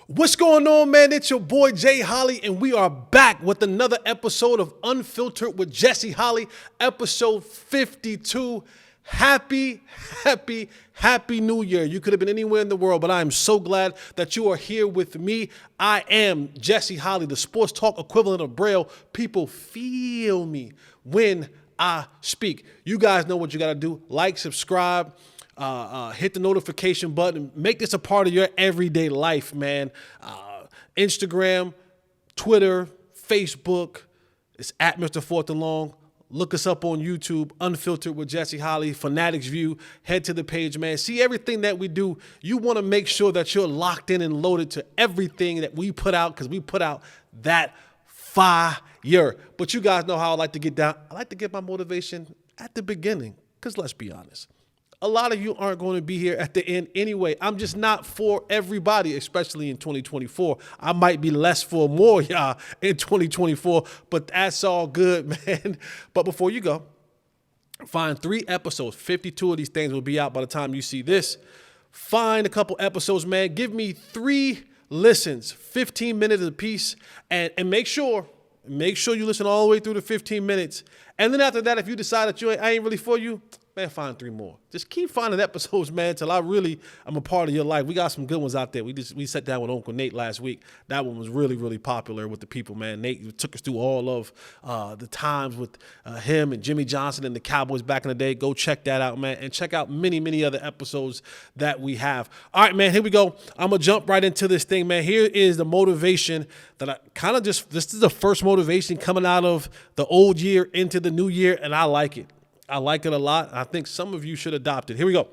What's going on, man? It's your boy Jay Holley, and we are back with another episode of Unfiltered with Jesse Holley, episode 52. Happy New Year. You could have been anywhere in the world, but I am so glad that you are here with me. I am Jesse Holley, the sports talk equivalent of Braille. People feel me when I speak. You guys know what you got to do. Like, subscribe. Hit the notification button. Make this a part of your everyday life, man. Instagram, Twitter, Facebook. It's at Mr. Fourth and Long. Look us up on YouTube, Unfiltered with Jesse Holley, Fanatics View. Head to the page, man. See everything that we do. You want to make sure that you're locked in and loaded to everything that we put out, because we put out that fire. But you guys know how I like to get down. I like to get my motivation at the beginning, because let's be honest. A lot of you aren't going to be here at the end anyway. I'm just not for everybody, especially in 2024. I might be less for more, y'all, in 2024, but that's all good, man. But before you go, find 3 episodes. 52 of these things will be out by the time you see this. Find a couple episodes, man. Give me 3 listens, 15 minutes apiece, and make sure you listen all the way through the 15 minutes. And then after that, if you decide that I ain't really for you, man, find 3 more. Just keep finding episodes, man, till I'm a part of your life. We got some good ones out there. We sat down with Uncle Nate last week. That one was really popular with the people, man. Nate took us through all of the times with him and Jimmy Johnson and the Cowboys back in the day. Go check that out, man, and check out many other episodes that we have. All right, man, here we go. I'm going to jump right into this thing, man. Here is the motivation that I kind of this is the first motivation coming out of the old year into the new year, and I like it. I like it a lot. I think some of you should adopt it. Here we go.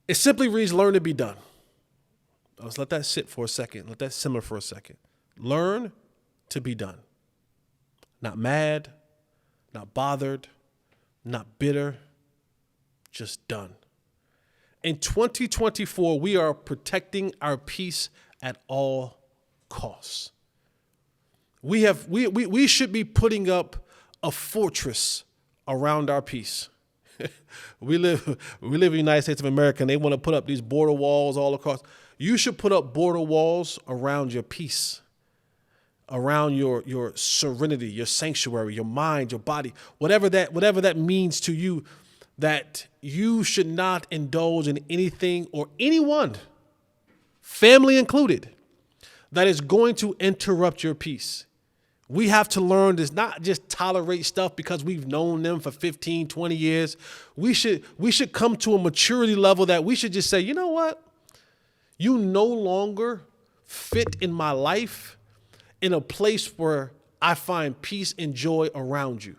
It simply reads, learn to be done. Let's let that sit for a second. Let that simmer for a second. Learn to be done. Not mad, not bothered, not bitter, just done. In 2024, we are protecting our peace at all costs. We should be putting up a fortress around our peace. we live in the United States of America, and they want to put up these border walls all across. You should put up border walls around your peace, around your serenity, your sanctuary, your mind, your body, whatever that means to you, that you should not indulge in anything or anyone, family included, that is going to interrupt your peace. We have to learn to not just tolerate stuff because we've known them for 15, 20 years. We should come to a maturity level that we should just say, you know what? You no longer fit in my life in a place where I find peace and joy around you.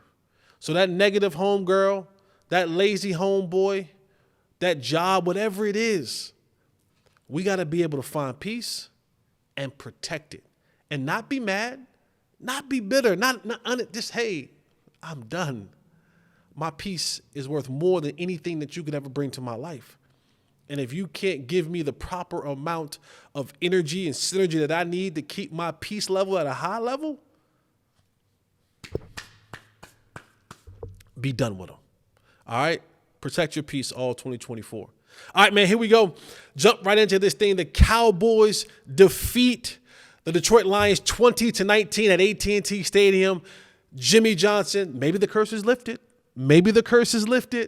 So that negative homegirl, that lazy homeboy, that job, whatever it is, we got to be able to find peace and protect it and not be mad. Not be bitter, just, hey, I'm done. My peace is worth more than anything that you could ever bring to my life. And if you can't give me the proper amount of energy and synergy that I need to keep my peace level at a high level, be done with them. All right? Protect your peace all 2024. All right, man, here we go. Jump right into this thing. The Cowboys defeat the Detroit Lions 20-19 at AT&T Stadium. Jimmy Johnson, maybe the curse is lifted.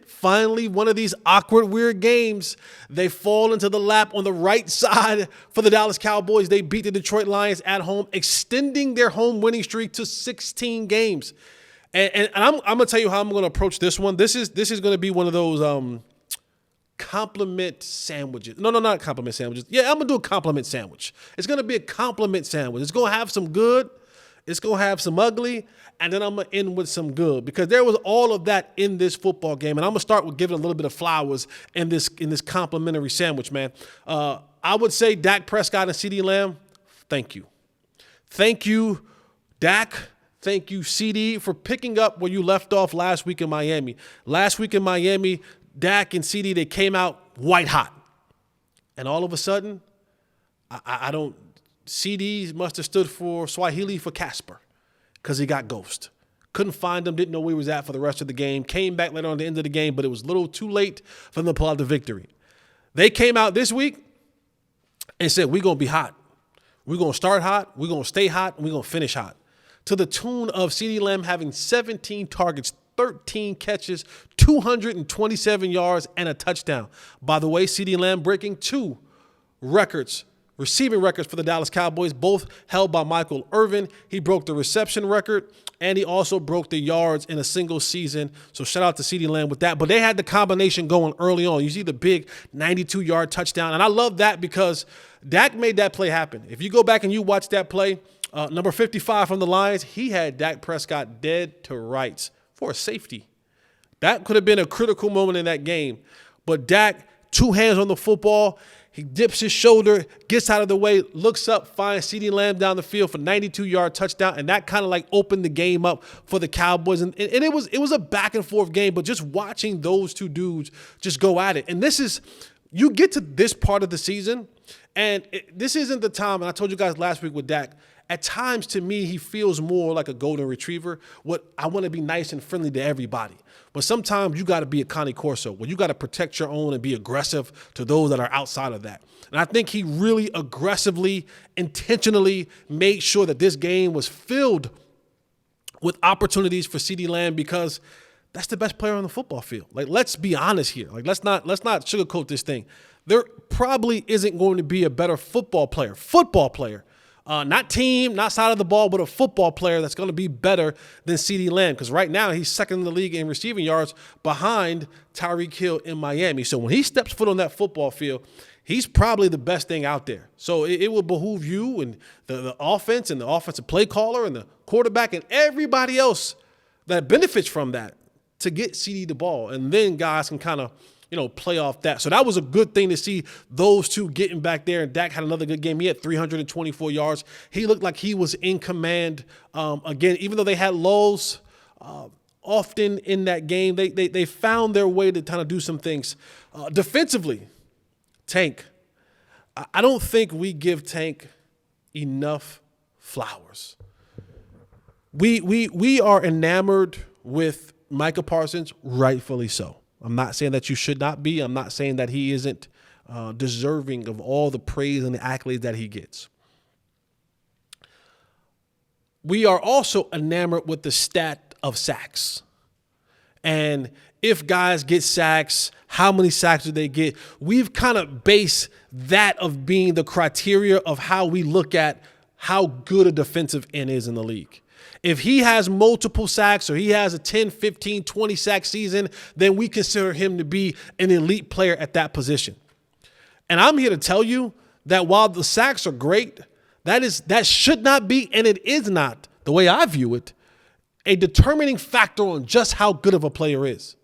Finally, one of these awkward, weird games, they fall into the lap on the right side for the Dallas Cowboys. They beat the Detroit Lions at home, extending their home winning streak to 16 games. And I'm going to tell you how I'm going to approach this one. This is going to be one of those compliment sandwiches. No, not compliment sandwiches. Yeah, I'm going to do a compliment sandwich. It's going to be a compliment sandwich. It's going to have some good. It's going to have some ugly. And then I'm going to end with some good, because there was all of that in this football game. And I'm going to start with giving a little bit of flowers in this complimentary sandwich, man. I would say Dak Prescott and CeeDee Lamb, thank you. Thank you, Dak. Thank you, CeeDee, for picking up where you left off last week in Miami. Last week in Miami, Dak and CeeDee, they came out white hot. And all of a sudden, CeeDee must have stood for Swahili for Casper, because he got ghost. Couldn't find him, didn't know where he was at for the rest of the game. Came back later on the end of the game, but it was a little too late for them to pull out the victory. They came out this week and said, we're going to be hot. We're going to start hot, we're going to stay hot, and we're going to finish hot. To the tune of CeeDee Lamb having 17 targets, 13 catches, 227 yards, and a touchdown. By the way, CeeDee Lamb breaking 2 records, receiving records for the Dallas Cowboys, both held by Michael Irvin. He broke the reception record, and he also broke the yards in a single season. So shout out to CeeDee Lamb with that. But they had the combination going early on. You see the big 92-yard touchdown. And I love that because Dak made that play happen. If you go back and you watch that play, number 55 from the Lions, he had Dak Prescott dead to rights for a safety. That could have been a critical moment in that game. But Dak, 2 hands on the football. He dips his shoulder, gets out of the way, looks up, finds CeeDee Lamb down the field for 92-yard touchdown, and that kind of like opened the game up for the Cowboys. And it was a back-and-forth game, but just watching those 2 dudes just go at it. And this is – you get to this part of the season, and this isn't the time, and I told you guys last week with Dak, at times to me he feels more like a golden retriever. I want to be nice and friendly to everybody. But sometimes you got to be a Connie Corso where you got to protect your own and be aggressive to those that are outside of that. And I think he really aggressively, intentionally made sure that this game was filled with opportunities for CeeDee Lamb because that's the best player on the football field. Like, let's be honest here. Like, let's not sugarcoat this thing. There probably isn't going to be a better football player, not team, not side of the ball, but a football player that's going to be better than CeeDee Lamb because right now he's second in the league in receiving yards behind Tyreek Hill in Miami. So when he steps foot on that football field, he's probably the best thing out there. So it will behoove you and the offense and the offensive play caller and the quarterback and everybody else that benefits from that to get CeeDee the ball. And then guys can kind of play off that. So that was a good thing to see those 2 getting back there. And Dak had another good game. He had 324 yards. He looked like he was in command. Again, even though they had lulls often in that game, they found their way to kind of do some things. Defensively, Tank. I don't think we give Tank enough flowers. We are enamored with Micah Parsons, rightfully so. I'm not saying that you should not be. I'm not saying that he isn't deserving of all the praise and the accolades that he gets. We are also enamored with the stat of sacks. And if guys get sacks, how many sacks do they get? We've kind of based that of being the criteria of how we look at how good a defensive end is in the league. If he has multiple sacks or he has a 10, 15, 20 sack season, then we consider him to be an elite player at that position. And I'm here to tell you that while the sacks are great, that should not be, and it is not, the way I view it, a determining factor on just how good of a player is.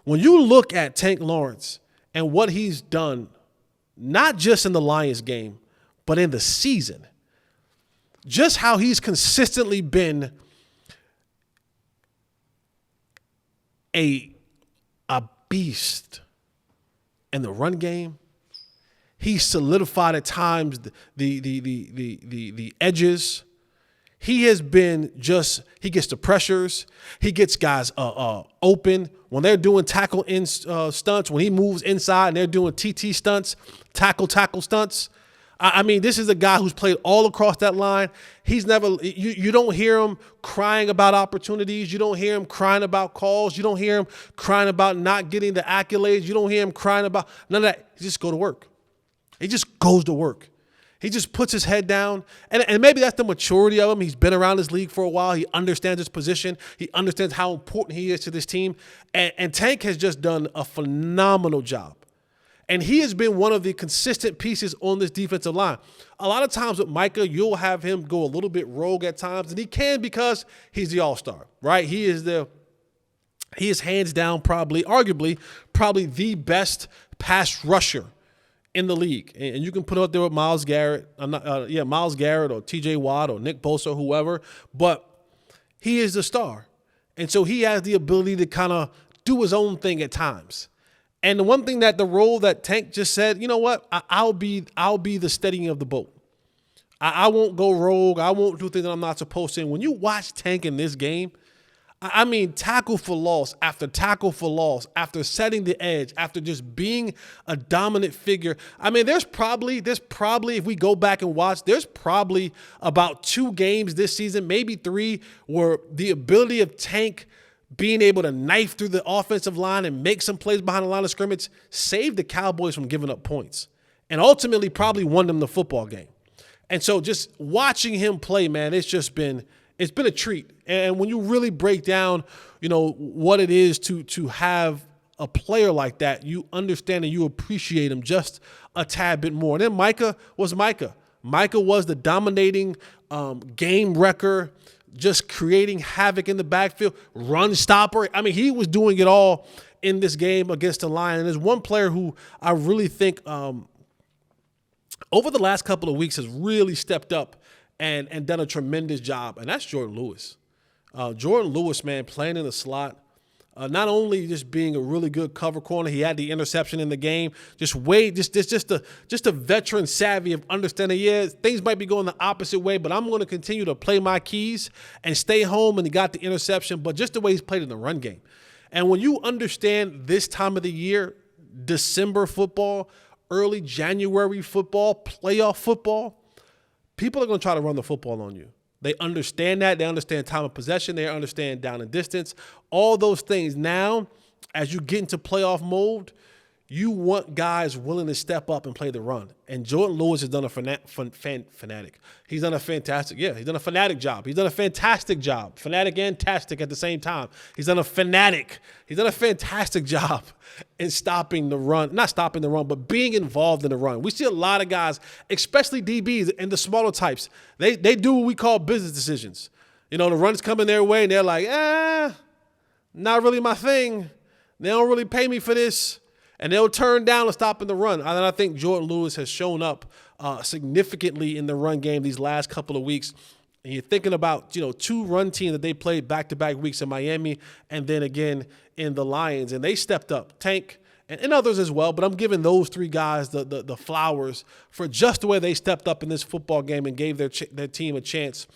When you look at Tank Lawrence and what he's done, not just in the Lions game, but in the season, just how he's consistently been a beast in the run game. He solidified at times the edges. He has been he gets the pressures. He gets guys open. When they're doing tackle in stunts, when he moves inside and they're doing TT stunts, tackle stunts. I mean, this is a guy who's played all across that line. He's never, you don't hear him crying about opportunities. You don't hear him crying about calls. You don't hear him crying about not getting the accolades. You don't hear him crying about none of that. He just go to work. He just goes to work. He just puts his head down. And maybe that's the maturity of him. He's been around this league for a while. He understands his position. He understands how important he is to this team. And Tank has just done a phenomenal job. And he has been one of the consistent pieces on this defensive line. A lot of times with Micah, you'll have him go a little bit rogue at times, and he can because he's the all-star, right? He is hands down arguably the best pass rusher in the league. And you can put it out there with Myles Garrett, Myles Garrett or TJ Watt or Nick Bosa, whoever, but he is the star. And so he has the ability to kind of do his own thing at times. And the one thing that the role that Tank just said, you know what, I'll be the steadying of the boat. I won't go rogue. I won't do things that I'm not supposed to. And when you watch Tank in this game, I mean, tackle for loss after tackle for loss, after setting the edge, after just being a dominant figure. I mean, there's probably, if we go back and watch, there's probably about 2 games this season, maybe 3, where the ability of Tank being able to knife through the offensive line and make some plays behind the line of scrimmage saved the Cowboys from giving up points and ultimately probably won them the football game. And so just watching him play, man, it's been a treat. And when you really break down, what it is to have a player like that, you understand and you appreciate him just a tad bit more. And then Micah was Micah. Micah was the dominating game wrecker, just creating havoc in the backfield, run stopper. I mean, he was doing it all in this game against the Lions. And there's one player who I really think over the last couple of weeks has really stepped up and done a tremendous job, and that's Jordan Lewis. Jordan Lewis, man, playing in the slot, not only just being a really good cover corner, he had the interception in the game. Just a veteran savvy of understanding. Yeah, things might be going the opposite way, but I'm going to continue to play my keys and stay home. And he got the interception, but just the way he's played in the run game. And when you understand this time of the year, December football, early January football, playoff football, people are going to try to run the football on you. They understand that. They understand time of possession. They understand down and distance. All those things. Now, as you get into playoff mode, you want guys willing to step up and play the run. And Jordan Lewis has done a fanatic. He's done a fantastic, he's done a fanatic job. He's done a fantastic job. Fanatic and tastic at the same time. He's done a fantastic job in stopping the run. Not stopping the run, but being involved in the run. We see a lot of guys, especially DBs and the smaller types, they do what we call business decisions. The run's coming their way and they're like, not really my thing. They don't really pay me for this. And they'll turn down on stopping the run. And I think Jordan Lewis has shown up significantly in the run game these last couple of weeks. And you're thinking about, 2 run teams that they played back-to-back weeks in Miami and then again in the Lions. And they stepped up, Tank and others as well. But I'm giving those 3 guys the flowers for just the way they stepped up in this football game and gave their team a chance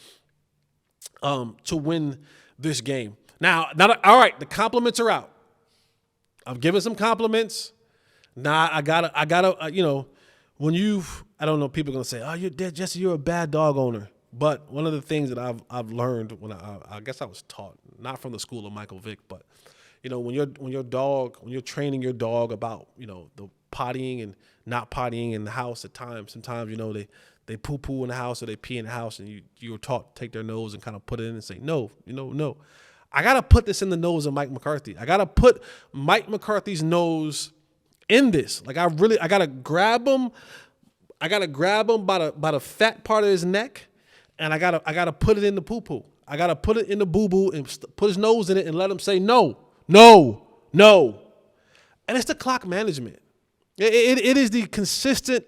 to win this game. Now, all right, the compliments are out. I'm giving some compliments. Nah, I gotta, when I don't know, people are gonna say, "Oh, you're dead, Jesse. You're a bad dog owner." But one of the things that I've learned when I guess I was taught, not from the school of Michael Vick, but when you're training your dog about the pottying and not pottying in the house at times. Sometimes they poo poo in the house or they pee in the house, and you're taught to take their nose and kind of put it in and say no, no. I got to put this in the nose of Mike McCarthy. I got to put Mike McCarthy's nose in this. Like I got to grab him. I got to grab him by the fat part of his neck, and I got to put it in the poo-poo. I got to put it in the boo-boo and put his nose in it and let him say no, no, no. And it's the clock management. It is the consistent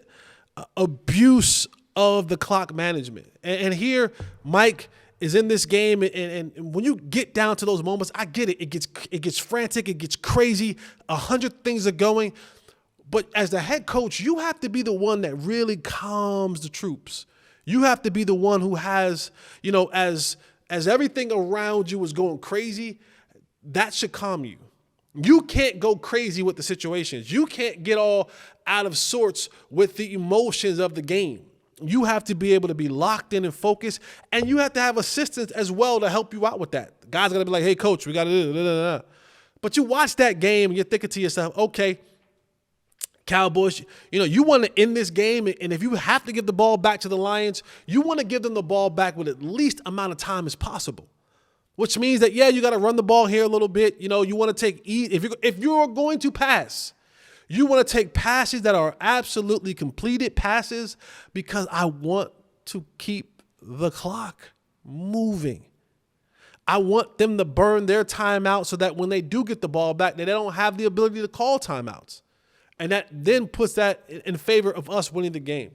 abuse of the clock management. And here, Mike is in this game, and when you get down to those moments, I get it. It gets frantic. It gets crazy. 100 things are going. But as the head coach, you have to be the one that really calms the troops. You have to be the one who has, as everything around you is going crazy, that should calm you. You can't go crazy with the situations. You can't get all out of sorts with the emotions of the game. You have to be able to be locked in and focused, and you have to have assistants as well to help you out with that. The guys got to be like, hey, coach, we got to do this. But you watch that game, and you're thinking to yourself, okay, Cowboys, you want to end this game, and if you have to give the ball back to the Lions, you want to give them the ball back with at least amount of time as possible, which means that, you got to run the ball here a little bit. You want to take if you're going to pass, you want to take passes that are absolutely completed passes because I want to keep the clock moving. I want them to burn their timeout so that when they do get the ball back, they don't have the ability to call timeouts. And that then puts that in favor of us winning the game.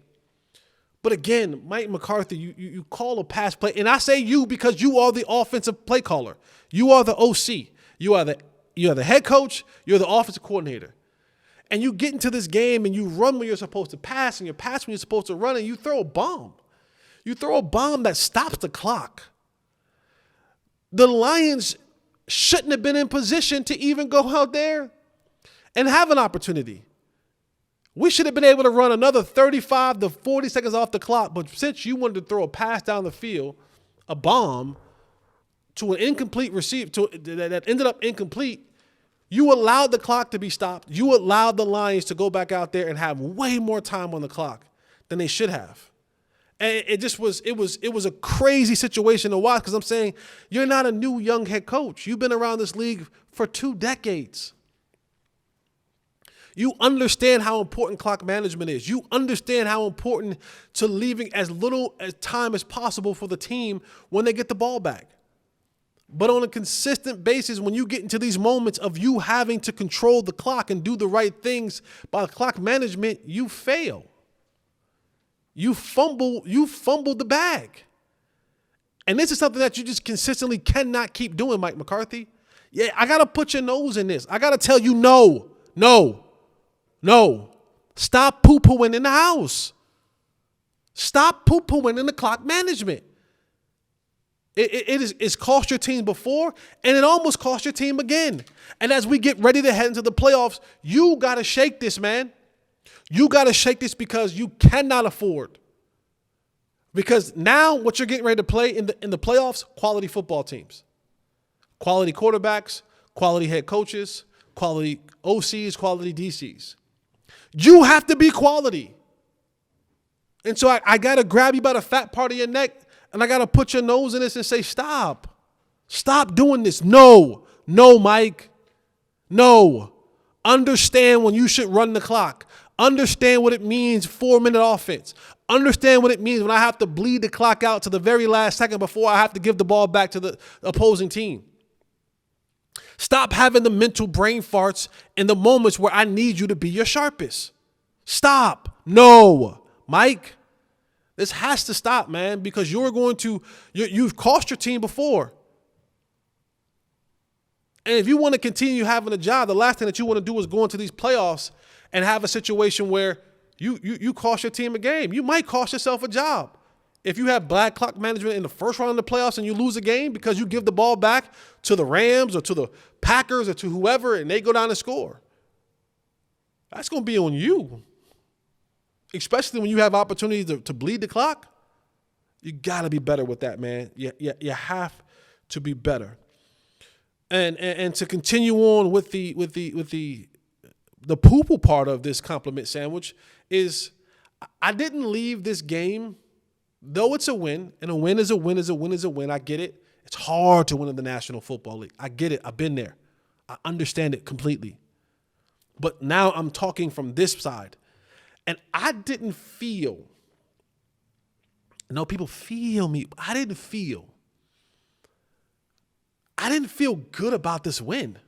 But again, Mike McCarthy, you call a pass play. And I say you because you are the offensive play caller. You are the OC. You are the head coach. You're the offensive coordinator. And you get into this game and you run when you're supposed to pass and you pass when you're supposed to run and you throw a bomb. You throw a bomb that stops the clock. The Lions shouldn't have been in position to even go out there and have an opportunity. We should have been able to run another 35 to 40 seconds off the clock, but since you wanted to throw a pass down the field, a bomb to an incomplete receiver that ended up incomplete, you allowed the clock to be stopped. You allowed the Lions to go back out there and have way more time on the clock than they should have. And it was a crazy situation to watch because I'm saying you're not a new young head coach. You've been around this league for 2 decades. You understand how important clock management is. You understand how important to leaving as little as time as possible for the team when they get the ball back. But on a consistent basis, when you get into these moments of you having to control the clock and do the right things by clock management, you fail. You fumble the bag. And this is something that you just consistently cannot keep doing, Mike McCarthy. Yeah, I got to put your nose in this. I got to tell you no. Stop poo-pooing in the house. Stop poo-pooing in the clock management. It's cost your team before, and it almost cost your team again. And as we get ready to head into the playoffs, you got to shake this, man. You got to shake this because you cannot afford. Because now what you're getting ready to play in the playoffs, quality football teams. Quality quarterbacks, quality head coaches, quality OCs, quality DCs. You have to be quality. And so I got to grab you by the fat part of your neck, and I got to put your nose in this and say, stop. Stop doing this. No, Mike. No. Understand when you should run the clock. Understand what it means 4-minute offense. Understand what it means when I have to bleed the clock out to the very last second before I have to give the ball back to the opposing team. Stop having the mental brain farts in the moments where I need you to be your sharpest. Stop. No, Mike. This has to stop, man, because you've cost your team before. And if you want to continue having a job, the last thing that you want to do is go into these playoffs and have a situation where you cost your team a game. You might cost yourself a job. If you have bad clock management in the first round of the playoffs and you lose a game because you give the ball back to the Rams or to the Packers or to whoever and they go down and score, that's going to be on you. Especially when you have opportunities to bleed the clock. You got to be better with that, man. You have to be better. And to continue on with the poo-poo part of this compliment sandwich is I didn't leave this game, though it's a win, and a win is a win is a win is a win. I get it. It's hard to win in the National Football League. I get it. I've been there. I understand it completely. But now I'm talking from this side. And I didn't feel, people feel me. I didn't feel good about this win.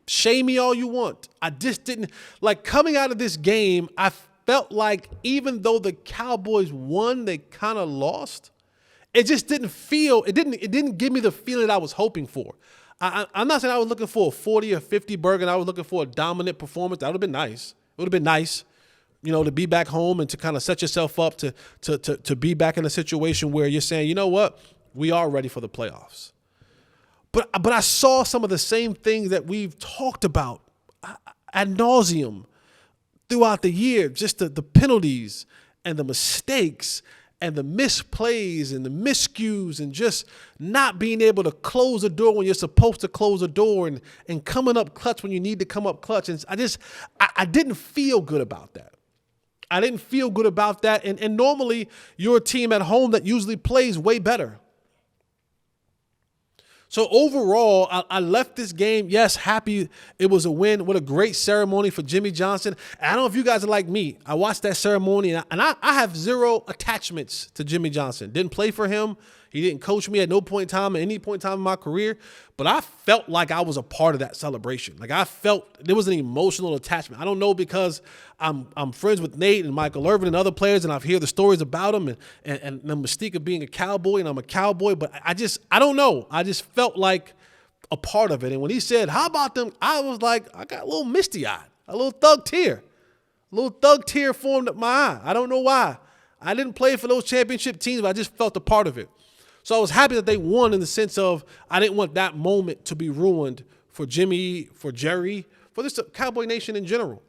Shame me all you want. I just didn't. Like, coming out of this game, I felt like even though the Cowboys won, they kind of lost. It just didn't feel, it didn't give me the feeling I was hoping for. I'm not saying I was looking for a 40 or 50 burger and I was looking for a dominant performance. That would have been nice. It would have been nice, to be back home and to kind of set yourself up to be back in a situation where you're saying, you know what, we are ready for the playoffs. But I saw some of the same things that we've talked about ad nauseum throughout the year, just the penalties and the mistakes and the misplays and the miscues and just not being able to close the door when you're supposed to close the door and coming up clutch when you need to come up clutch. And I didn't feel good about that. I didn't feel good about that. And normally you're a team at home that usually plays way better. So overall, I left this game, yes, happy it was a win. What a great ceremony for Jimmy Johnson. And I don't know if you guys are like me. I watched that ceremony, and I have zero attachments to Jimmy Johnson. Didn't play for him. He didn't coach me at no point in time, at any point in time in my career. But I felt like I was a part of that celebration. Like, I felt there was an emotional attachment. I don't know because I'm friends with Nate and Michael Irvin and other players, and I've heard the stories about them and the mystique of being a Cowboy, and I'm a Cowboy. But I don't know. I just felt like a part of it. And when he said, how about them? I was like, I got a little misty-eyed, a little thug tear. A little thug tear formed up my eye. I don't know why. I didn't play for those championship teams, but I just felt a part of it. So I was happy that they won in the sense of I didn't want that moment to be ruined for Jimmy, for Jerry, for this Cowboy Nation in general.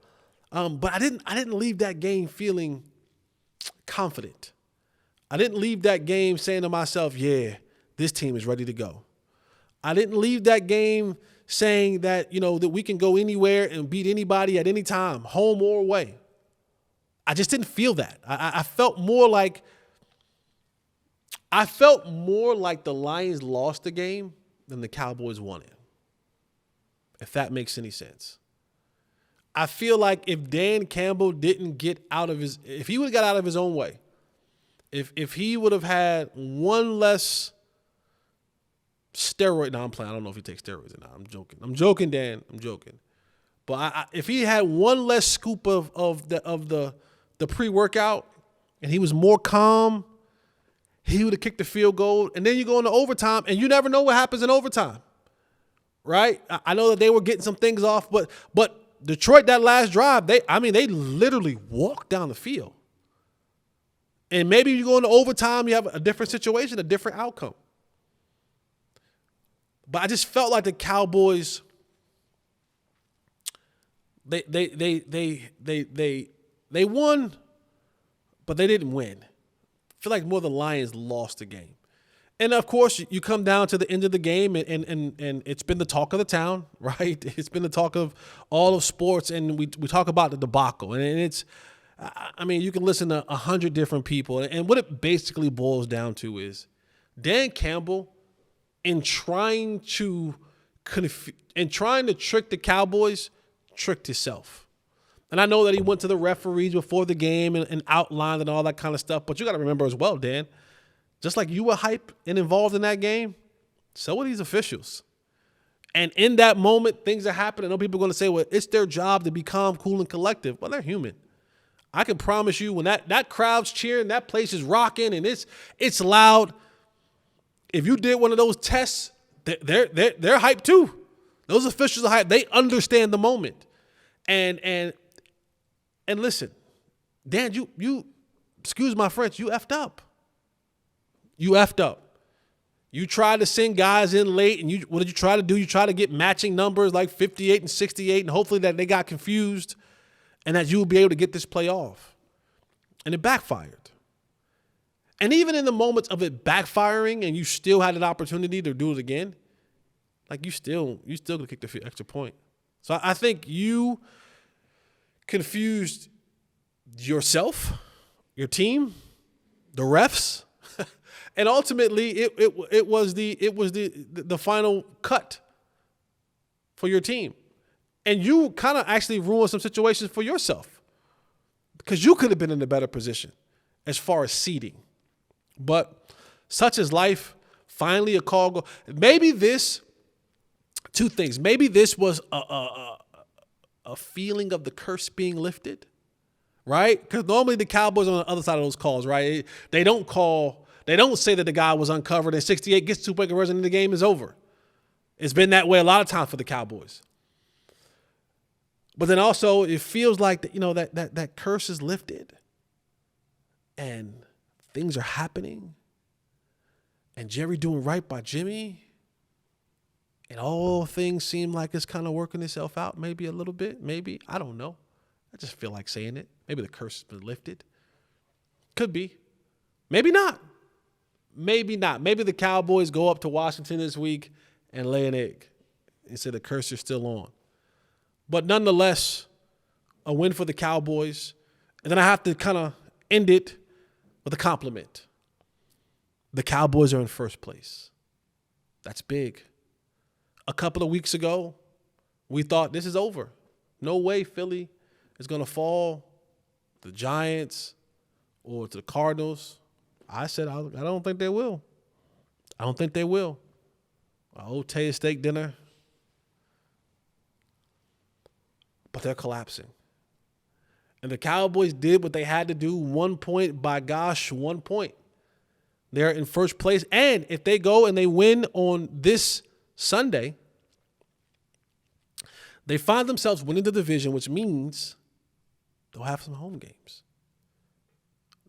But I didn't leave that game feeling confident. I didn't leave that game saying to myself, yeah, this team is ready to go. I didn't leave that game saying that, that we can go anywhere and beat anybody at any time, home or away. I just didn't feel that. I felt more like the Lions lost the game than the Cowboys won it, if that makes any sense. I feel like if Dan Campbell didn't get out of if he would have got out of his own way, if he would have had one less steroid, no, I'm playing. I don't know if he takes steroids or not. I'm joking, Dan. I'm joking. But if he had one less scoop of the pre-workout and he was more calm, he would have kicked the field goal. And then you go into overtime, and you never know what happens in overtime, right? I know that they were getting some things off, but Detroit, that last drive, they literally walked down the field. And maybe you go into overtime, you have a different situation, a different outcome. But I just felt like the Cowboys, they won, but they didn't win. I feel like more the Lions lost the game. And, of course, you come down to the end of the game, and it's been the talk of the town, right? It's been the talk of all of sports, and we talk about the debacle. And it's, you can listen to 100 different people. And what it basically boils down to is Dan Campbell, in trying to trick the Cowboys, tricked himself. And I know that he went to the referees before the game and outlined and all that kind of stuff. But you got to remember as well, Dan, just like you were hype and involved in that game, so were these officials. And in that moment, things are happening. I know people are going to say, well, it's their job to be calm, cool, and collective. Well, they're human. I can promise you when that crowd's cheering, that place is rocking, and it's loud. If you did one of those tests, they're hyped too. Those officials are hyped. They understand the moment. And listen, Dan, you excuse my French, you effed up. You effed up. You tried to send guys in late, and what did you try to do? You try to get matching numbers like 58 and 68, and hopefully that they got confused and that you will be able to get this play off. And it backfired. And even in the moments of it backfiring and you still had an opportunity to do it again, like you still gonna kick the extra point. So I think you confused yourself, your team, the refs, and ultimately it was the final cut for your team. And you kind of actually ruined some situations for yourself because you could have been in a better position as far as seeding. But such is life. Finally, a call go. Maybe two things. Maybe this was a feeling of the curse being lifted, right? Because normally the Cowboys on the other side of those calls, right? They don't say that the guy was uncovered and 68 gets two-point conversion and the game is over. It's been that way a lot of times for the Cowboys. But then also it feels like that curse is lifted and things are happening, and Jerry doing right by Jimmy, and all things seem like it's kind of working itself out, maybe a little bit, maybe. I don't know. I just feel like saying it. Maybe the curse has been lifted. Could be. Maybe not. Maybe not. Maybe the Cowboys go up to Washington this week and lay an egg and say the curse is still on. But nonetheless, a win for the Cowboys. And then I have to kind of end it with a compliment. The Cowboys are in first place. That's big. A couple of weeks ago, we thought this is over. No way Philly is going to fall to the Giants or to the Cardinals. I said, I don't think they will. I don't think they will. I owe Tay a steak dinner. But they're collapsing. And the Cowboys did what they had to do. 1 point, by gosh, 1 point. They're in first place. And if they go and they win on this Sunday, they find themselves winning the division, which means they'll have some home games.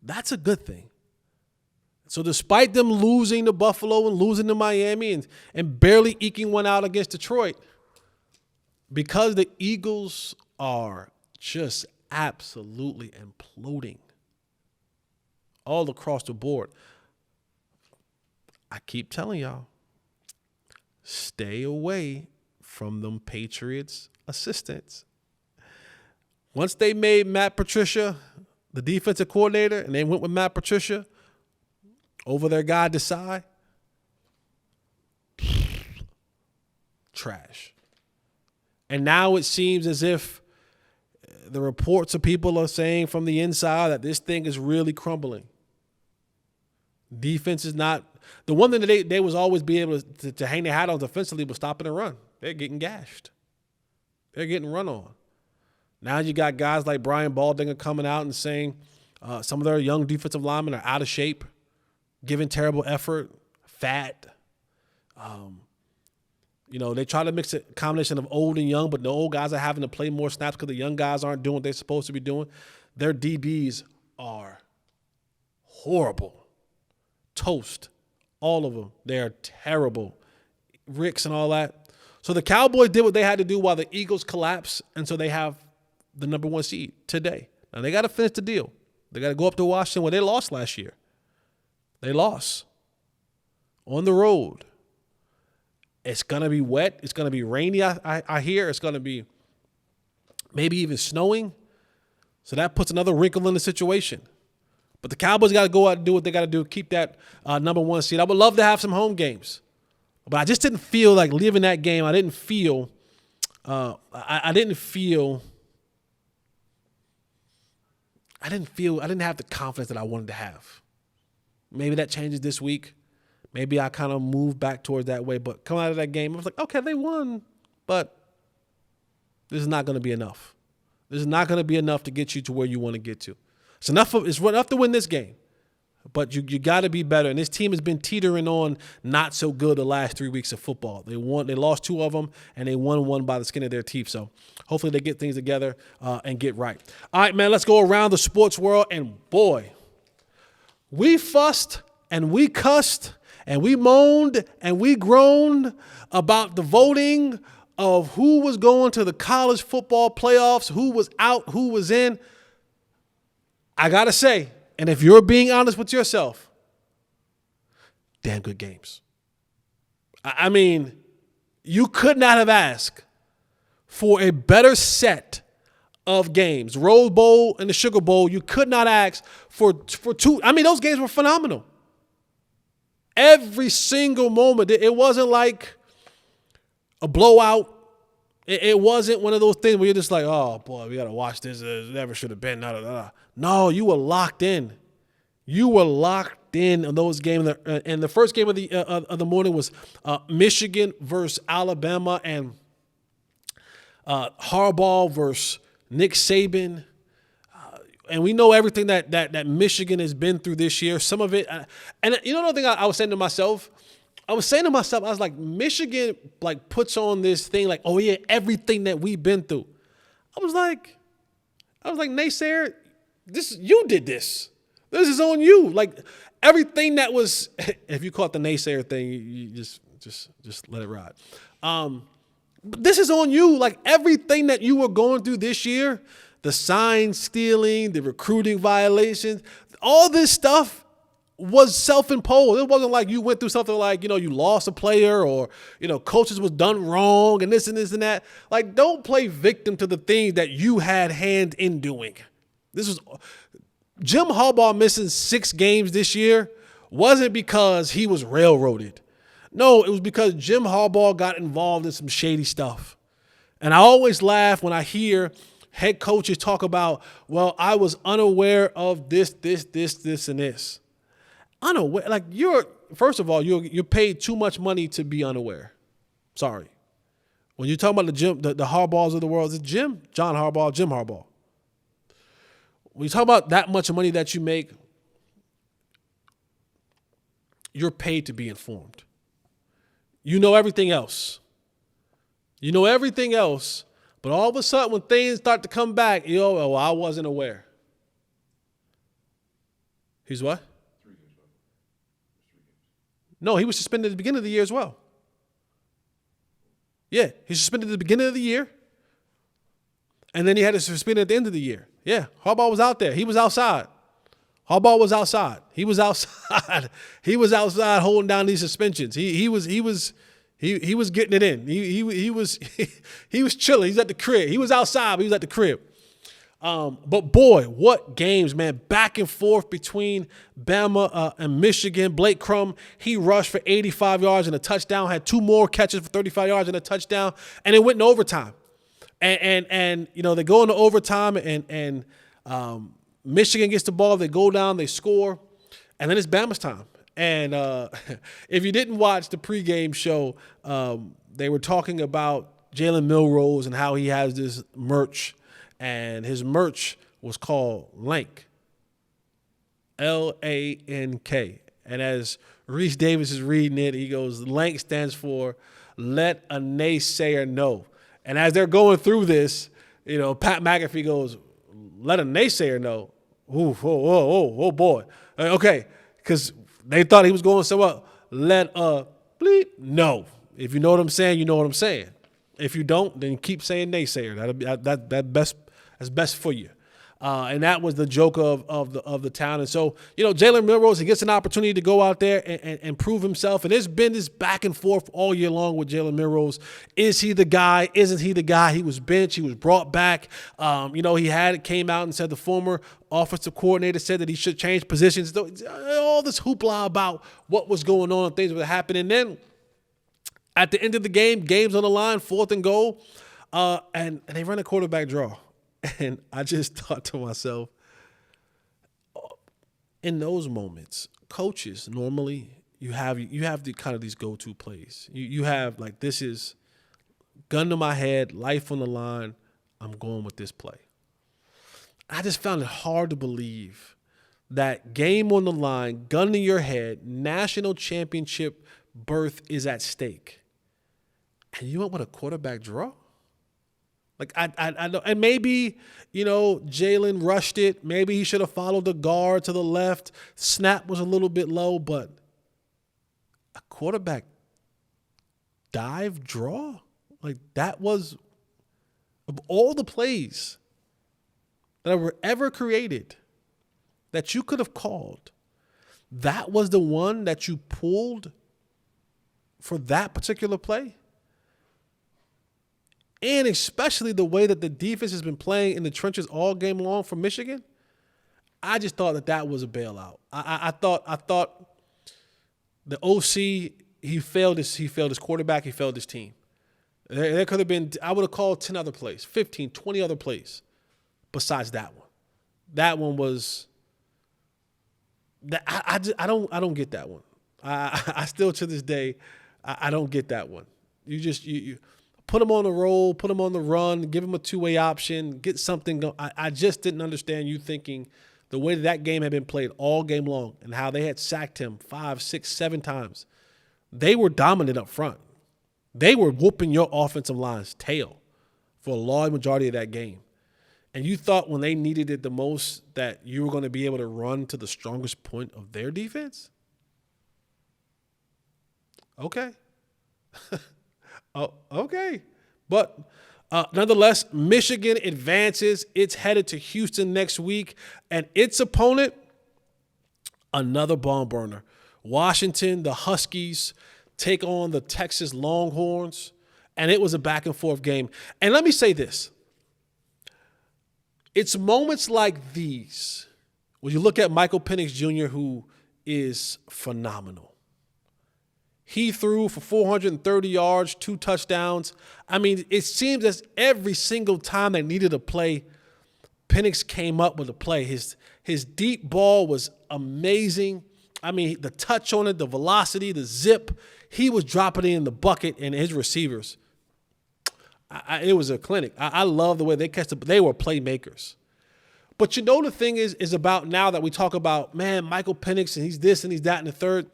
That's a good thing. So despite them losing to Buffalo and losing to Miami and barely eking one out against Detroit, because the Eagles are just absolutely imploding all across the board, I keep telling y'all, stay away from them Patriots assistants. Once they made Matt Patricia the defensive coordinator and they went with Matt Patricia over their guy Desai, trash. And now it seems as if the reports of people are saying from the inside that this thing is really crumbling. Defense is not – the one thing that they was always be able to hang their hat on defensively was stopping the run. They're getting gashed. They're getting run on. Now you got guys like Brian Baldinger coming out and saying some of their young defensive linemen are out of shape, giving terrible effort, fat. They try to mix a combination of old and young, but the old guys are having to play more snaps because the young guys aren't doing what they're supposed to be doing. Their DBs are horrible. Toast. All of them. They are terrible. Ricks and all that. So the Cowboys did what they had to do while the Eagles collapsed, and so they have the number 1 seed today. Now, they got to finish the deal. They got to go up to Washington where they lost last year. They lost on the road. It's going to be wet. It's going to be rainy, I hear. It's going to be maybe even snowing. So that puts another wrinkle in the situation. But the Cowboys got to go out and do what they got to do, keep that number 1 seed. I would love to have some home games. But I just didn't feel like leaving that game. I didn't have the confidence that I wanted to have. Maybe that changes this week. Maybe I kind of move back towards that way. But coming out of that game, I was like, okay, they won. But this is not going to be enough. This is not going to be enough to get you to where you want to get to. It's enough to win this game. But you got to be better. And this team has been teetering on not so good the last 3 weeks of football. They lost 2 of them, and they won 1 by the skin of their teeth. So hopefully they get things together and get right. All right, man, let's go around the sports world. And, boy, we fussed and we cussed and we moaned and we groaned about the voting of who was going to the college football playoffs, who was out, who was in. I got to say, and if you're being honest with yourself, damn good games. I mean, you could not have asked for a better set of games. Rose Bowl and the Sugar Bowl, you could not ask for 2. I mean, those games were phenomenal. Every single moment. It wasn't like a blowout. It wasn't one of those things where you're just like, oh, boy, we got to watch this. It never should have been. No, you were locked in. You were locked in on those games. And the first game of the morning was Michigan versus Alabama and Harbaugh versus Nick Saban. And we know everything that Michigan has been through this year. Some of it. And you know another thing I was saying to myself? I was like, Michigan like puts on this thing like, oh yeah, everything that we've been through. I was like, naysayer, you did this. This is on you. Like everything that was, if you call it the naysayer thing, you just let it ride. This is on you. Like everything that you were going through this year, the sign stealing, the recruiting violations, all this stuff was self-imposed. It wasn't like you went through something like, you lost a player or, coaches was done wrong and this and this and that. Like, don't play victim to the things that you had hand in doing. This was Jim Harbaugh missing 6 games this year wasn't because he was railroaded. No, it was because Jim Harbaugh got involved in some shady stuff. And I always laugh when I hear head coaches talk about, well, I was unaware of this, and this. Unaware, like first of all, you're paid too much money to be unaware. Sorry. When you're talking about the Harbaughs of the world, it's Jim Harbaugh. When you talk about that much money that you make, you're paid to be informed. You know everything else. But all of a sudden, when things start to come back, I wasn't aware. He's what? No, he was suspended at the beginning of the year as well. Yeah, he was suspended at the beginning of the year. And then he had to suspend at the end of the year. Yeah, Harbaugh was out there. He was outside. Harbaugh was outside. He was outside. He was outside holding down these suspensions. He was getting it in. He was chilling. He's at the crib. He was outside, but he was at the crib. But boy, what games, man. Back and forth between Bama and Michigan. Blake Crum, he rushed for 85 yards and a touchdown, had 2 more catches for 35 yards and a touchdown, and it went in overtime. And you know, they go into overtime and Michigan gets the ball, they go down, they score, and then it's Bama's time. And if you didn't watch the pregame show, they were talking about Jalen Milrose and how he has this merch, and his merch was called Lank, L-A-N-K. And as Reese Davis is reading it, he goes, Lank stands for Let a Naysayer Know. And as they're going through this, you know, Pat McAfee goes, let a naysayer know. Ooh, oh, boy. Okay, because they thought he was going somewhere. Let a bleep know. If you know what I'm saying, you know what I'm saying. If you don't, then keep saying naysayer. That's best for you. And that was the joke of the town. And so, you know, Jalen Milrose, he gets an opportunity to go out there and prove himself. And there's been this back and forth all year long with Jalen Milrose. Is he the guy? Isn't he the guy? He was benched. He was brought back. You know, came out and said the former offensive coordinator said that he should change positions. All this hoopla about what was going on and things that were happening. And then at the end of the game, game's on the line, 4th and goal, and they run a quarterback draw. And I just thought to myself, in those moments, coaches normally you have the kind of these go-to plays. You have like, this is gun to my head, life on the line. I'm going with this play. I just found it hard to believe that game on the line, gun to your head, national championship berth is at stake, and you went with a quarterback draw. Like, I know, and maybe, you know, Jalen rushed it. Maybe he should have followed the guard to the left. Snap was a little bit low, but a quarterback dive draw? Like, that was, of all the plays that were ever created that you could have called, that was the one that you pulled for that particular play? And especially the way that the defense has been playing in the trenches all game long for Michigan, I just thought that was a bailout. I thought the OC, he failed his quarterback, he failed his team. There could have been, I would have called 10 other plays, 15, 20 other plays besides that one. That one was, I don't get that one. I still to this day, I don't get that one. You put him on the roll, put him on the run, give him a two-way option, get something going. I just didn't understand you thinking the way that game had been played all game long and how they had sacked him 5, 6, 7 times. They were dominant up front. They were whooping your offensive line's tail for a large majority of that game. And you thought when they needed it the most that you were going to be able to run to the strongest point of their defense? Okay. Oh, okay. But nonetheless, Michigan advances. It's headed to Houston next week. And its opponent, another barn burner. Washington, the Huskies, take on the Texas Longhorns. And it was a back-and-forth game. And let me say this. It's moments like these when you look at Michael Penix Jr., who is phenomenal. He threw for 430 yards, 2 touchdowns. I mean, it seems as every single time they needed a play, Penix came up with a play. His deep ball was amazing. I mean, the touch on it, the velocity, the zip, he was dropping it in the bucket, and his receivers, it was a clinic. I love the way they catch it. They were playmakers. But you know the thing is about now that we talk about, man, Michael Penix, and he's this and he's that and the third.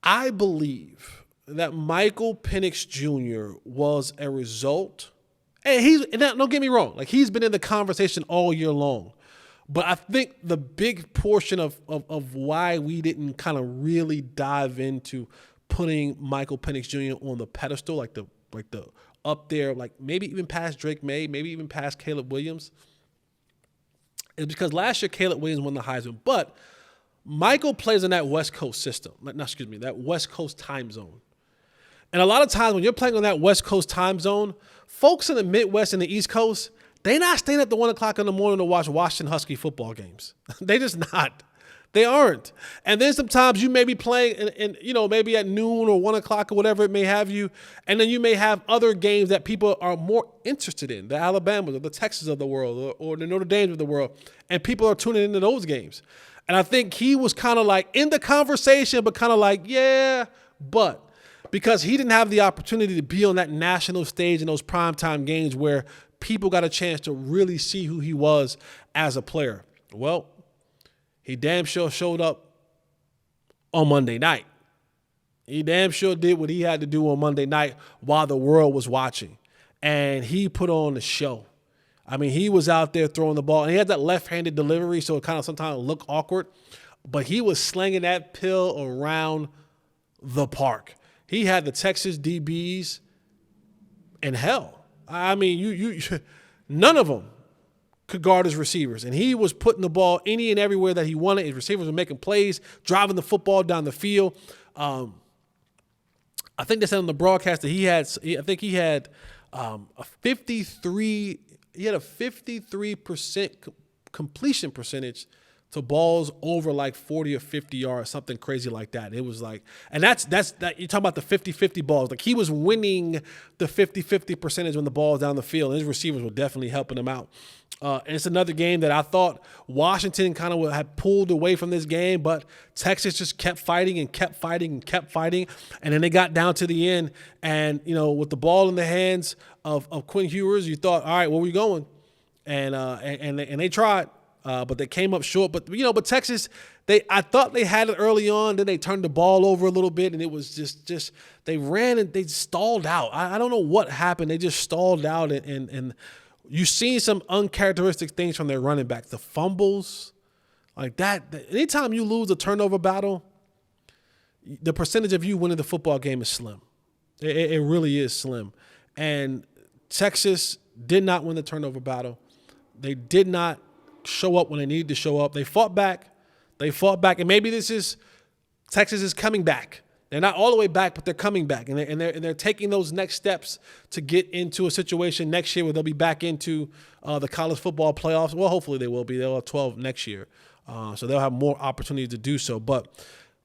I believe that Michael Penix Jr. was a result, and don't get me wrong, like he's been in the conversation all year long, But I think the big portion of why we didn't kind of really dive into putting Michael Penix Jr. on the pedestal, like the up there, like maybe even past Drake May, maybe even past Caleb Williams, is because last year Caleb Williams won the Heisman, but Michael plays in that West Coast system. That West Coast time zone. And a lot of times when you're playing on that West Coast time zone, folks in the Midwest and the East Coast, they're not staying up to 1 o'clock in the morning to watch Washington Husky football games. They just not. They aren't. And then sometimes you may be playing in maybe at noon or 1 o'clock or whatever it may have you. And then you may have other games that people are more interested in, the Alabamas or the Texas of the world or the Notre Dames of the world. And people are tuning into those games. And I think he was kind of like in the conversation, but kind of like, yeah, but because he didn't have the opportunity to be on that national stage in those primetime games where people got a chance to really see who he was as a player. Well, he damn sure showed up on Monday night. He damn sure did what he had to do on Monday night while the world was watching. And he put on the show. I mean, he was out there throwing the ball. And he had that left-handed delivery, so it kind of sometimes looked awkward. But he was slinging that pill around the park. He had the Texas DBs in hell. I mean, you none of them could guard his receivers. And he was putting the ball any and everywhere that he wanted. His receivers were making plays, driving the football down the field. I think they said on the broadcast that he had a 53% completion percentage to balls over like 40 or 50 yards, something crazy like that. It was like, and that's you're talking about the 50-50 balls. Like he was winning the 50-50 percentage when the ball's down the field. And his receivers were definitely helping him out. And it's another game that I thought Washington kind of had pulled away from this game, but Texas just kept fighting and kept fighting and kept fighting. And then they got down to the end, and with the ball in the hands of Quinn Ewers, you thought, all right, where we going? And they tried. But they came up short. But Texas, I thought they had it early on. Then they turned the ball over a little bit, and it was just they ran and they stalled out. I don't know what happened. They just stalled out, and you seen some uncharacteristic things from their running back. The fumbles, like that. Anytime you lose a turnover battle, the percentage of you winning the football game is slim. It really is slim. And Texas did not win the turnover battle. They did not show up when they needed to show up. They fought back, and maybe Texas is coming back. They're not all the way back, but they're coming back, and they're taking those next steps to get into a situation next year where they'll be back into the college football playoffs. Well, hopefully they will be. They'll have 12 next year, so they'll have more opportunity to do so. But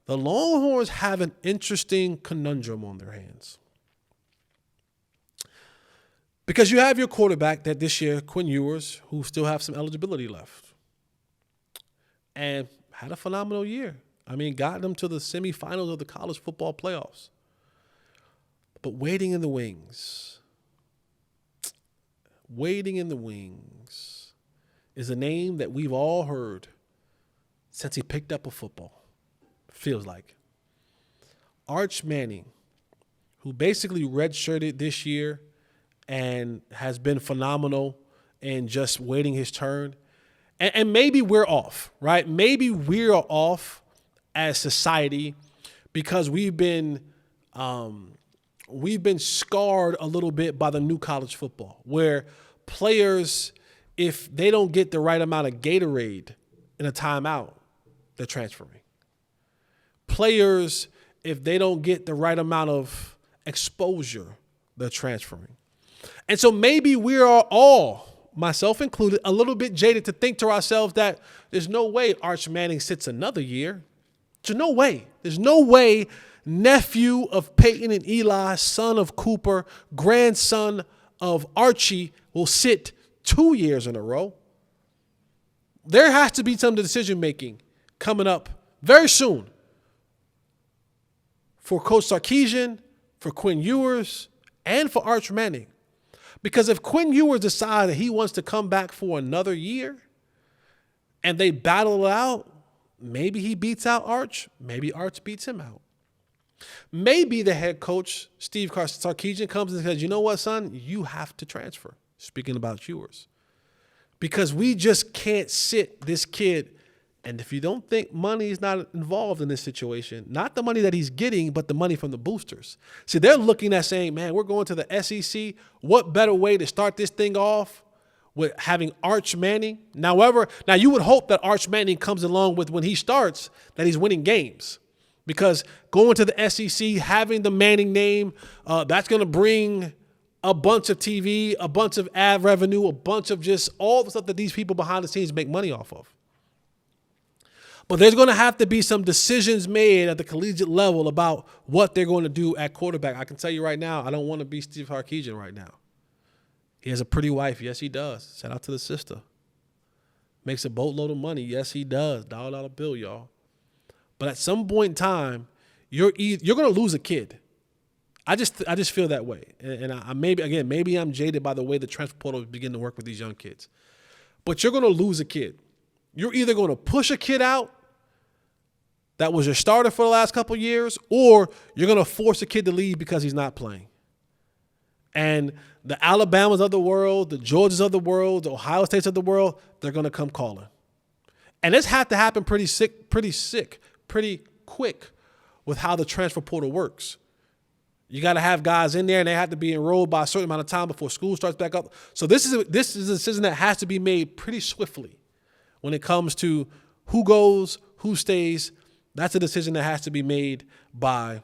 the Longhorns have an interesting conundrum on their hands. Because you have your quarterback that this year, Quinn Ewers, who still have some eligibility left, and had a phenomenal year. I mean, got them to the semifinals of the college football playoffs. But waiting in the wings is a name that we've all heard since he picked up a football, feels like. Arch Manning, who basically redshirted this year and has been phenomenal in just waiting his turn. And maybe we're off, right? Maybe we're off as society because we've been scarred a little bit by the new college football, where players, if they don't get the right amount of Gatorade in a timeout, they're transferring. Players, if they don't get the right amount of exposure, they're transferring. And so maybe we are all, myself included, a little bit jaded to think to ourselves that there's no way Arch Manning sits another year. There's no way. There's no way nephew of Peyton and Eli, son of Cooper, grandson of Archie will sit 2 years in a row. There has to be some decision-making coming up very soon for Coach Sarkisian, for Quinn Ewers, and for Arch Manning. Because if Quinn Ewers decides that he wants to come back for another year and they battle it out, maybe he beats out Arch. Maybe Arch beats him out. Maybe the head coach, Steve Sarkisian, comes and says, you know what, son? You have to transfer. Speaking about Ewers. because we just can't sit this kid. And if you don't think money is not involved in this situation, not the money that he's getting, but the money from the boosters. See, they're looking at saying, man, we're going to the SEC. What better way to start this thing off with having Arch Manning? Now you would hope that Arch Manning comes along with when he starts, that he's winning games. Because going to the SEC, having the Manning name, that's going to bring a bunch of TV, a bunch of ad revenue, a bunch of just all the stuff that these people behind the scenes make money off of. But there's going to have to be some decisions made at the collegiate level about what they're going to do at quarterback. I can tell you right now, I don't want to be Steve Sarkisian right now. He has a pretty wife. Yes, he does. Shout out to the sister. Makes a boatload of money. Yes, he does. $1 bill, y'all. But at some point in time, you're going to lose a kid. I just feel that way. And I maybe I'm jaded by the way the transfer portal is beginning to work with these young kids. But you're going to lose a kid. You're either going to push a kid out that was your starter for the last couple of years, or you're going to force a kid to leave because he's not playing. And the Alabamas of the world, the Georgias of the world, the Ohio States of the world, they're going to come calling. And this had to happen pretty quick with how the transfer portal works. You got to have guys in there, and they have to be enrolled by a certain amount of time before school starts back up. So this is a decision that has to be made pretty swiftly when it comes to who goes, who stays. That's a decision that has to be made by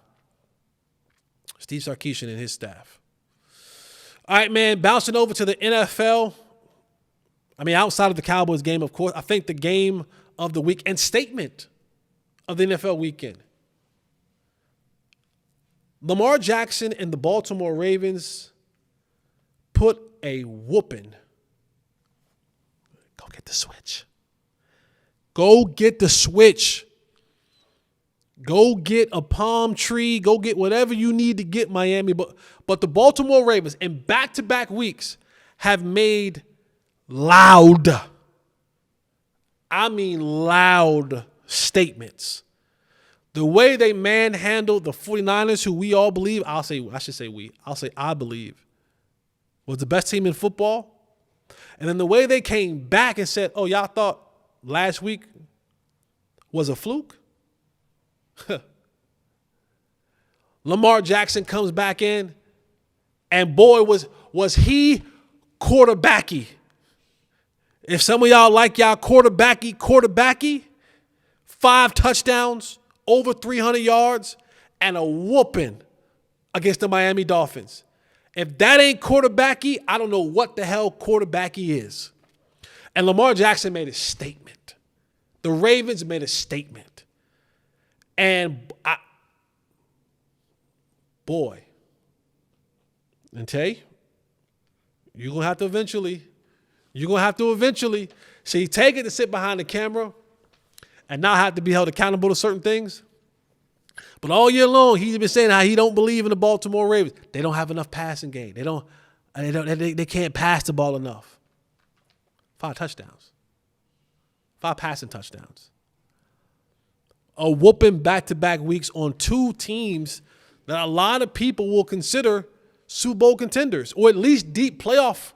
Steve Sarkisian and his staff. All right, man, bouncing over to the NFL. I mean, outside of the Cowboys game, of course, I think the game of the week and statement of the NFL weekend. Lamar Jackson and the Baltimore Ravens put a whooping. Go get the switch. Go get the switch. Go get a palm tree. Go get whatever you need to get Miami. But the Baltimore Ravens in back-to-back weeks have made loud statements. The way they manhandled the 49ers, who we all believe, I believe, was the best team in football. And then the way they came back and said, oh, y'all thought last week was a fluke? Lamar Jackson comes back in, and boy, was he quarterbacky. If some of y'all like y'all quarterbacky, 5 touchdowns, over 300 yards, and a whooping against the Miami Dolphins. If that ain't quarterbacky, I don't know what the hell quarterbacky is. And Lamar Jackson made a statement. The Ravens made a statement. And Tay, you're going to have to eventually see, take it to sit behind the camera and not have to be held accountable to certain things. But all year long, he's been saying how he don't believe in the Baltimore Ravens. They don't have enough passing game. They can't pass the ball enough. 5 touchdowns. 5 passing touchdowns. A whooping back-to-back weeks on 2 teams that a lot of people will consider Super Bowl contenders, or at least deep playoff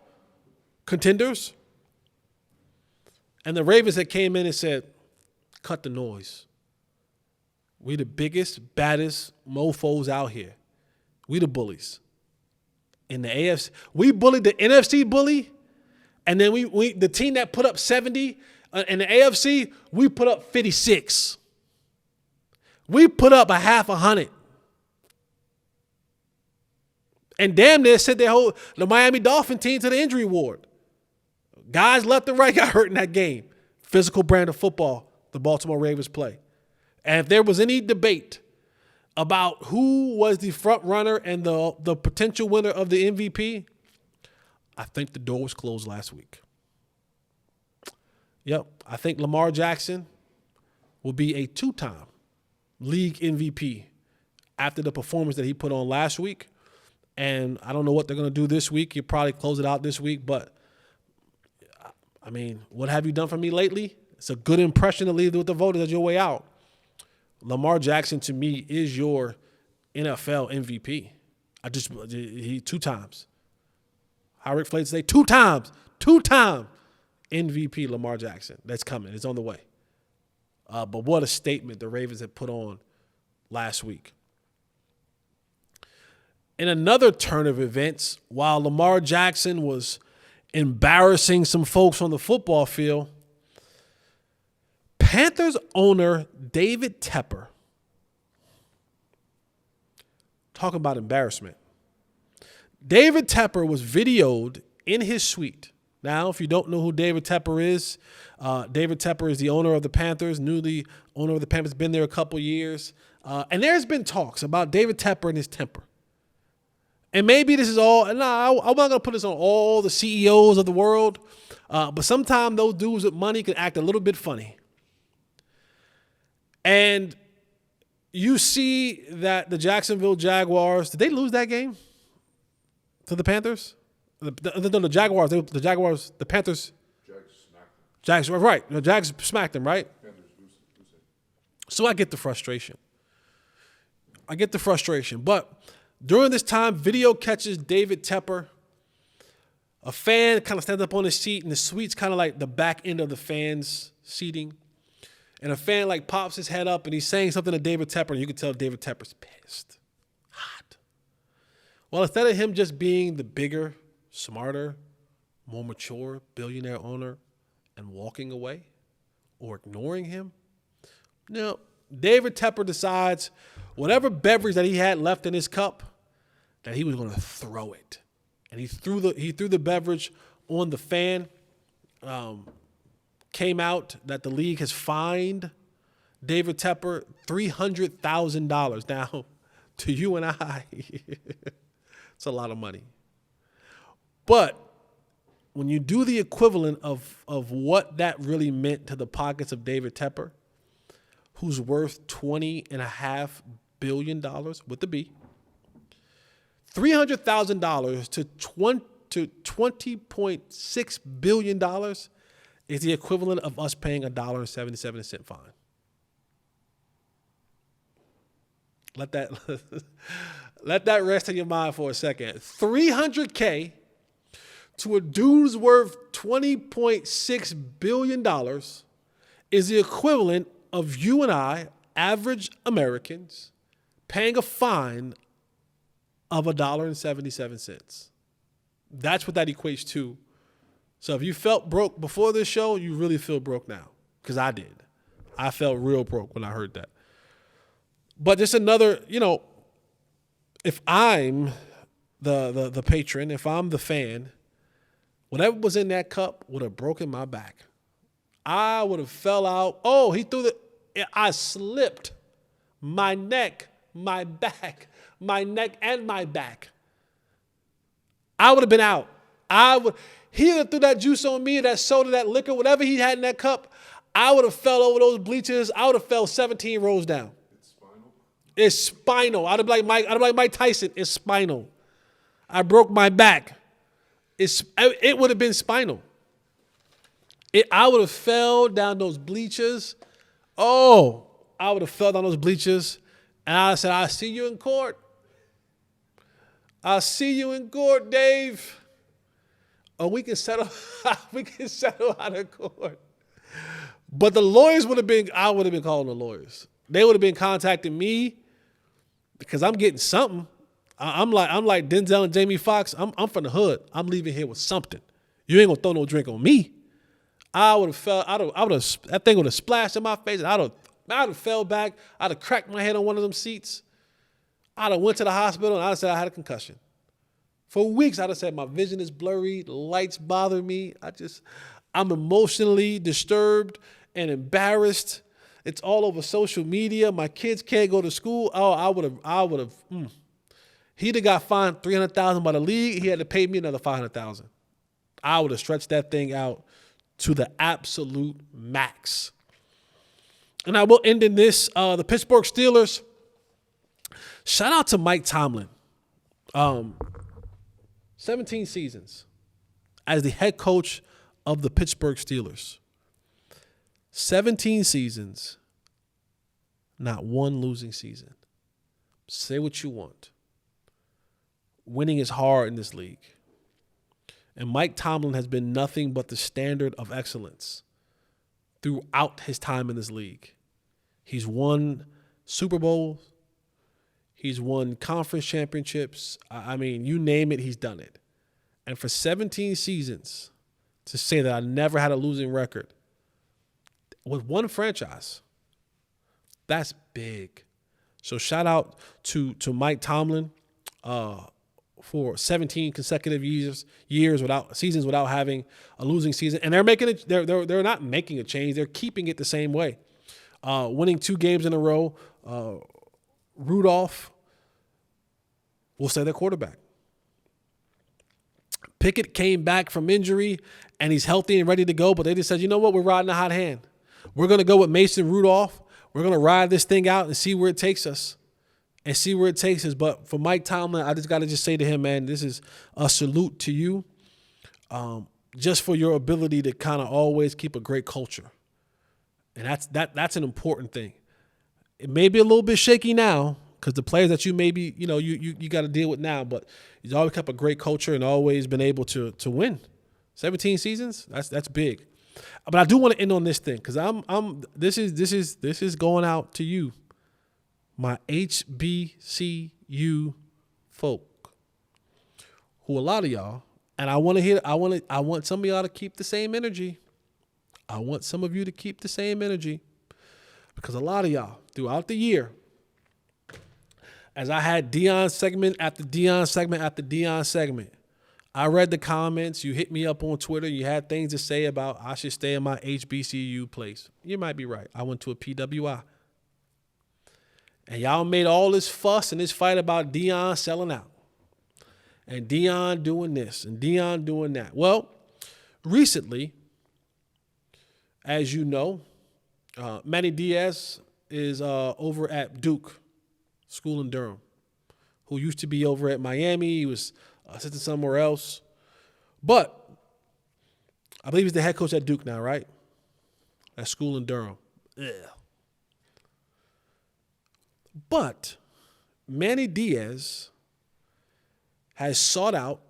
contenders. And the Ravens that came in and said, cut the noise. We the biggest, baddest mofos out here. We the bullies. In the AFC, we bullied the NFC bully, and then we the team that put up 70 in the AFC, we put up 56. We put up a half 100. And damn near sent the Miami Dolphin team to the injury ward. Guys left and right got hurt in that game. Physical brand of football the Baltimore Ravens play. And if there was any debate about who was the front runner and the potential winner of the MVP, I think the door was closed last week. Yep, I think Lamar Jackson will be a 2-time league MVP after the performance that he put on last week. And I don't know what they're going to do this week. You'll probably close it out this week. But, I mean, what have you done for me lately? It's a good impression to leave with the voters as your way out. Lamar Jackson, to me, is your NFL MVP. He 2 times. How Rick Flair say 2 times. 2-time MVP Lamar Jackson. That's coming. It's on the way. But what a statement the Ravens had put on last week. In another turn of events, while Lamar Jackson was embarrassing some folks on the football field, Panthers owner David Tepper, talking about embarrassment. David Tepper was videoed in his suite. Now, if you don't know who David Tepper is the owner of the Panthers, newly owner of the Panthers, been there a couple years. And there's been talks about David Tepper and his temper. And maybe this is all, I'm not going to put this on all the CEOs of the world, but sometimes those dudes with money can act a little bit funny. And you see that the Jacksonville Jaguars, did they lose that game to the Panthers? The Jaguars, the Panthers. Jags, right. The Jags smacked them, right? So I get the frustration. But during this time, video catches David Tepper. A fan kind of stands up on his seat, and the suite's kind of like the back end of the fan's seating. And a fan like pops his head up, and he's saying something to David Tepper, and you can tell David Tepper's pissed. Hot. Well, instead of him just being the bigger, smarter, more mature billionaire owner and walking away or ignoring him, no, David Tepper decides whatever beverage that he had left in his cup, that he was going to throw it. And he threw the beverage on the fan. Came out that the league has fined David Tepper $300,000. Now, to you and I, it's a lot of money. But when you do the equivalent of what that really meant to the pockets of David Tepper, who's worth $20.5 billion with the B, $300,000 to $20.6 billion is the equivalent of us paying $1.77 fine. Let that rest in your mind for a second. $300K to a dude who's worth $20.6 billion is the equivalent of you and I, average Americans, paying a fine of $1.77. That's what that equates to. So if you felt broke before this show, you really feel broke now, because I did. I felt real broke when I heard that. But just another, if I'm the patron, if I'm the fan, whatever was in that cup would have broken my back. I would have fell out. Oh, he threw I slipped. My neck, my back, and my back. I would have been out. He would have threw that juice on me, that soda, that liquor, whatever he had in that cup. I would have fell over those bleachers. I would have fell 17 rows down. It's spinal. I'd be like Mike Tyson. It's spinal. I broke my back. It would have been spinal. I would have fell down those bleachers. Oh, I would have fell down those bleachers. And I said, I'll see you in court. I'll see you in court, Dave. Or we can settle out of court. But the lawyers I would have been calling the lawyers. They would have been contacting me because I'm getting something. I'm like Denzel and Jamie Foxx. I'm from the hood. I'm leaving here with something. You ain't gonna throw no drink on me. I would have fell. That thing would have splashed in my face. I'd have fell back. I'd have cracked my head on one of them seats. I'd have went to the hospital and I'd have said I had a concussion. For weeks, I'd have said my vision is blurry, the lights bother me. I'm emotionally disturbed and embarrassed. It's all over social media. My kids can't go to school. Oh, I would have. He'd have got fined $300,000 by the league. He had to pay me another $500,000. I would have stretched that thing out to the absolute max. And I will end in this. The Pittsburgh Steelers. Shout out to Mike Tomlin. 17 seasons as the head coach of the Pittsburgh Steelers. 17 seasons, not one losing season. Say what you want. Winning is hard in this league. And Mike Tomlin has been nothing but the standard of excellence throughout his time in this league. He's won Super Bowls. He's won conference championships. I mean, you name it, he's done it. And for 17 seasons, to say that I never had a losing record with one franchise, that's big. So shout out to Mike Tomlin for 17 consecutive seasons without having a losing season. And they're not making a change. They're keeping it the same way. Winning 2 games in a row. Rudolph will stay their quarterback. Pickett came back from injury, and he's healthy and ready to go, but they just said, you know what, we're riding a hot hand. We're going to go with Mason Rudolph. We're going to ride this thing out and see where it takes us. But for Mike Tomlin, I just got to say to him, man, this is a salute to you just for your ability to kind of always keep a great culture. And that's an important thing. It may be a little bit shaky now because the players that you maybe, you got to deal with now, but he's always kept a great culture and always been able to win. 17 seasons, that's big. But I do want to end on this thing because this is going out to you, my HBCU folk, who a lot of y'all, and I want some of y'all to keep the same energy. I want some of you to keep the same energy because a lot of y'all throughout the year, as I had Dion segment after Dion segment after Dion segment, I read the comments. You hit me up on Twitter. You had things to say about I should stay in my HBCU place. You might be right. I went to a PWI. And y'all made all this fuss and this fight about Dion selling out. And Dion doing this and Dion doing that. Well, recently, as you know, Manny Diaz is over at Duke School in Durham, who used to be over at Miami. He was assistant somewhere else. But I believe he's the head coach at Duke now, right? At school in Durham. Ugh. But Manny Diaz has sought out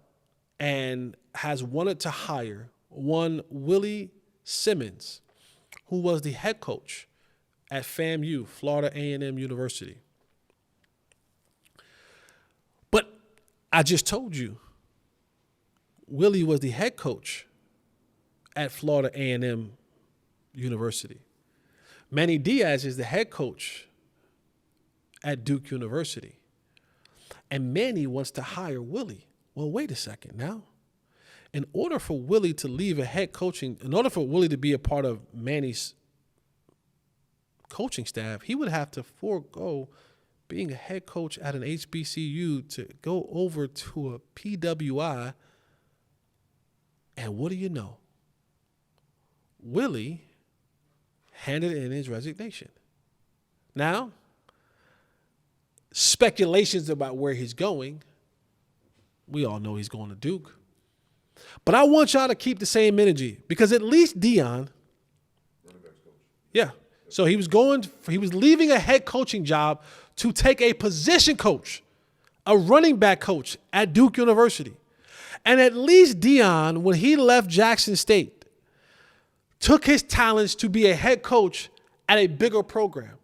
and has wanted to hire one Willie Simmons, who was the head coach at FAMU, Florida A&M University. But I just told you, Willie was the head coach at Florida A&M University. Manny Diaz is the head coach at Duke University. And Manny wants to hire Willie. Well, wait a second now. In order for Willie to leave in order for Willie to be a part of Manny's coaching staff, he would have to forego being a head coach at an HBCU to go over to a PWI. And what do you know? Willie handed in his resignation. Now, speculations about where he's going. We all know he's going to Duke. But I want y'all to keep the same energy because at least Dion, yeah. So he was leaving a head coaching job to take a position coach, a running back coach at Duke University. And at least Dion, when he left Jackson State, took his talents to be a head coach at a bigger program.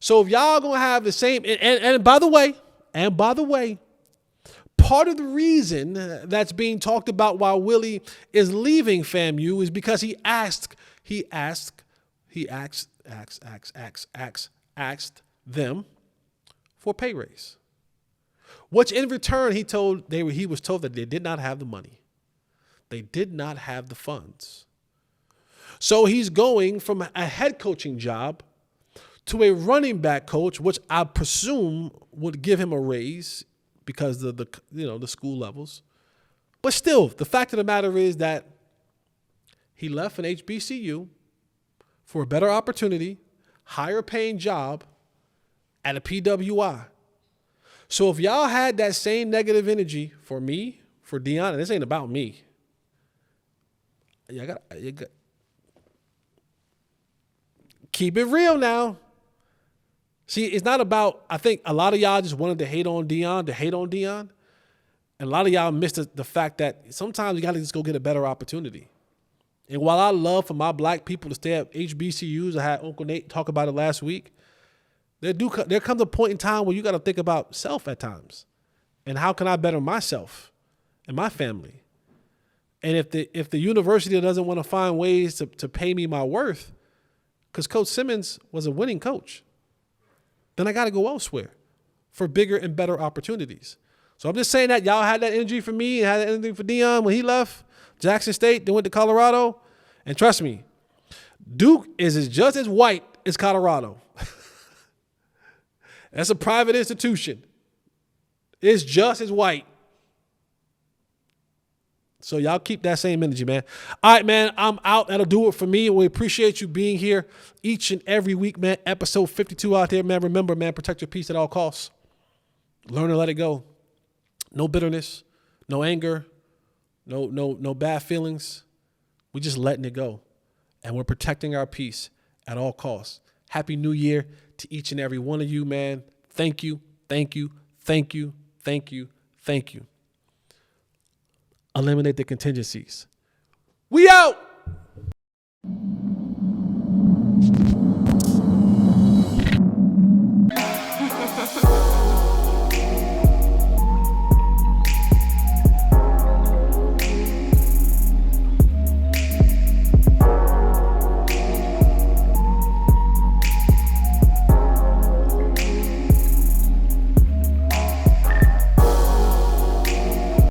So if y'all gonna have the same, and by the way, part of the reason that's being talked about while Willie is leaving FAMU is because he asked them for a pay raise, which in return he was told that they did not have the money, they did not have the funds. So he's going from a head coaching job to a running back coach, which I presume would give him a raise because of the school levels. But still, the fact of the matter is that he left an HBCU for a better opportunity, higher paying job at a PWI. So if y'all had that same negative energy for me, for Dion, and this ain't about me. You got keep it real now. See, it's not about, I think a lot of y'all just wanted to hate on Dion. And a lot of y'all miss the fact that sometimes you got to just go get a better opportunity. And while I love for my black people to stay at HBCUs, I had Uncle Nate talk about it last week, there comes a point in time where you got to think about self at times. And how can I better myself and my family? And if the university doesn't want to find ways to pay me my worth, because Coach Simmons was a winning coach, then I got to go elsewhere for bigger and better opportunities. So I'm just saying that y'all had that energy for me and had that energy for Dion when he left Jackson State, then went to Colorado. And trust me, Duke is just as white as Colorado. That's a private institution. It's just as white. So y'all keep that same energy, man. All right, man, I'm out. That'll do it for me. We appreciate you being here each and every week, man. Episode 52 out there, man. Remember, man, protect your peace at all costs. Learn to let it go. No bitterness, no anger, no bad feelings. We're just letting it go. And we're protecting our peace at all costs. Happy New Year to each and every one of you, man. Thank you, thank you, thank you, thank you, thank you. Eliminate the contingencies. We out!